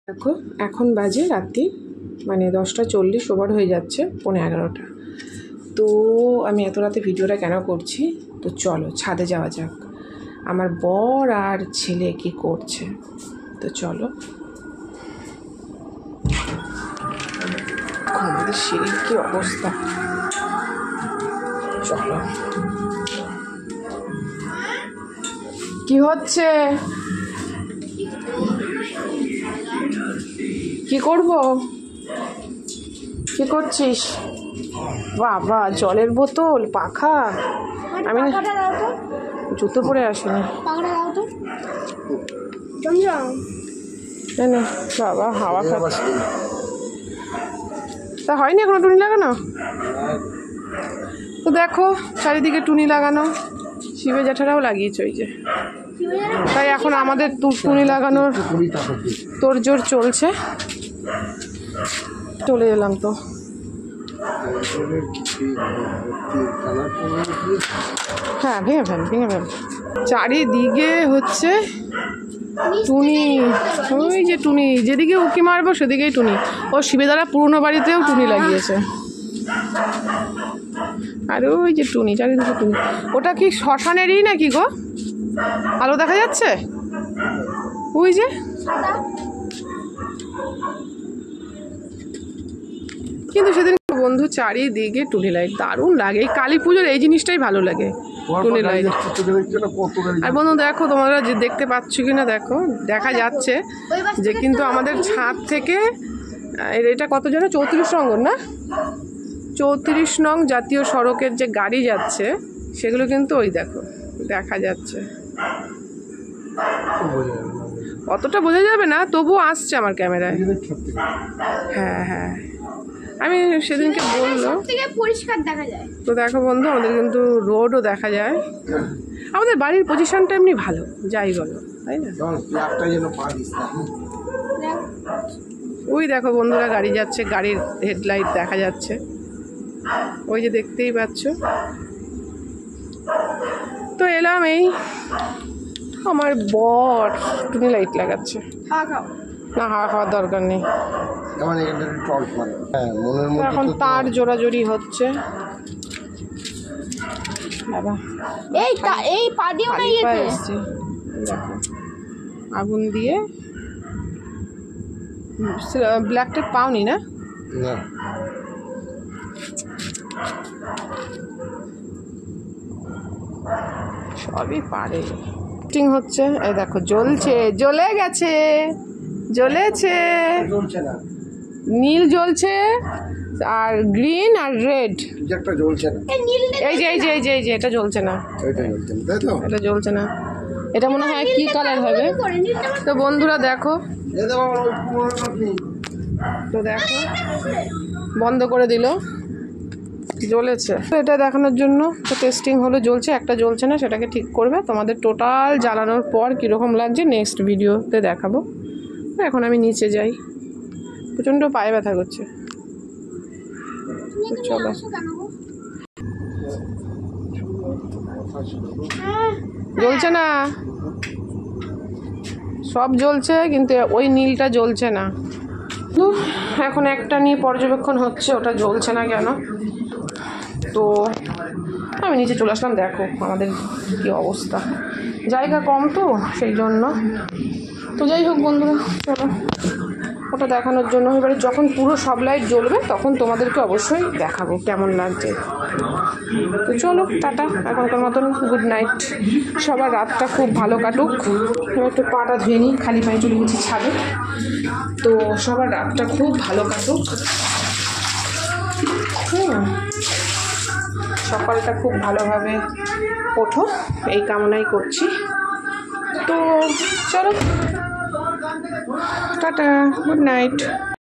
দেখো এখন বাজে রাত্রি মানে 10:40 ওভার হয়ে যাচ্ছে 11:15। তো আমি এত রাতে ভিডিওটা কেন করছি, তো চলো ছাদে যাওয়া যাক। আমার বর আর ছেলে কি করছে, তো চলো। আমাদের সিঁড়ির কি অবস্থা, চলো। কি হচ্ছে, কি করব, কি করছিস? বাবা জলের বোতল, পাখা। আমি জুতো পরে আসিনি। বাবা হাওয়া খাচ্ছে। তা হয়নি এখনো টুনি লাগানো? তো দেখো চারিদিকে টুনি লাগানো, শিবে জ্যাঠারাও লাগিয়েছে ওই যে। তাই এখন আমাদের টুনি লাগানোর তোড়জোড় চলছে। চলে এলাম তো। হ্যাঁ ভেঙে ফেল। চারিদিকে হচ্ছে টুনি, ওই যে টুনি, যেদিকে উকি মারবো সেদিকেই টুনি। ও শিবেদারা পুরনো বাড়িতেও টুনি লাগিয়েছে। আর ওই যে টুনি, চারিদিকে টুনি। ওটা কি শ্মশানেরই নাকি গো? আলো দেখা যাচ্ছে ওই যে। কিন্তু সেদিন বন্ধু চারিদিকে টুনি লাইট দারুণ লাগে। এই কালী পুজোর এই জিনিসটাই ভালো লাগে, টুনি লাইট। আর বন্ধু দেখো, তোমরা যে দেখতে পাচ্ছ কিনা দেখো, দেখা যাচ্ছে যে কিন্তু আমাদের ছাদ থেকে এটা কত যেন 34 নং না, 34 নং জাতীয় সড়কের যে গাড়ি যাচ্ছে সেগুলো কিন্তু ওই দেখো দেখা যাচ্ছে। অতটা বোঝা যাবে না, তবুও আসছে আমার ক্যামেরায়। হ্যাঁ আমি সেদিনকে বললো পরিষ্কার দেখা যায়। তো দেখো বন্ধু, আমাদের কিন্তু রোডও দেখা যায়। আমাদের বাড়ির পজিশনটা এমনি ভালো, যাই বলো, তাই না? ওই দেখো বন্ধুরা গাড়ি যাচ্ছে, গাড়ির হেডলাইট দেখা যাচ্ছে ওই যে, দেখতেই পাচ্ছ। তো এলাম এই, আমার বর টুনি লাইট লাগাচ্ছে। না হাওয়া খাওয়ার দরকার নেই, এখন তার জোড়াজোড়ি হচ্ছে। আগুন দিয়ে ব্ল্যাক টেপ পাওনি না? সবই পারে হচ্ছে। এই দেখো জ্বলছে, জ্বলে গেছে, জ্বলেছে, নীল জ্বলছে আর গ্রিন আর রেড জ্বলছে না। এই যে এটা জ্বলছে না, এটা জ্বলছে না। এটা মনে হয় কি কালার হবে? তো বন্ধুরা দেখো, তো দেখো বন্ধ করে দিল, জ্বলেছে। তো এটা দেখানোর জন্য তো টেস্টিং হলো, জ্বলছে, একটা জ্বলছে না, সেটাকে ঠিক করবে। তোমাদের টোটাল জ্বালানোর পর কীরকম লাগছে নেক্সট ভিডিওতে দেখাবো। এখন আমি নিচে যাই, প্রচণ্ড পায়ে ব্যথা করছে। চলো, জ্বলছে না, সব জ্বলছে কিন্তু ওই নীলটা জ্বলছে না। এখন একটা নিয়ে পর্যবেক্ষণ হচ্ছে, ওটা জ্বলছে না কেন। তো আমি নিচে চলে আসলাম। দেখো আমাদের কি অবস্থা, জায়গা কম তো সেই জন্য। তো যাই হোক বন্ধুরা, চলো ওটা দেখানোর জন্য এবারে যখন পুরো সব লাইট জ্বলবে তখন তোমাদেরকে অবশ্যই দেখাবো কেমন লাগছে। তো চলো টাটা, এখনকার মতন গুড নাইট। সবার রাতটা খুব ভালো কাটুক। আমি একটু পাটা ধুয়ে নিই, খালি পায়ে চলে গেছি ছাদে। তো সবার রাতটা খুব ভালো কাটুক, সকালটা খুব ভালোভাবে ওঠো এই কামনাই করছি। তো চলো টাটা, গুড নাইট।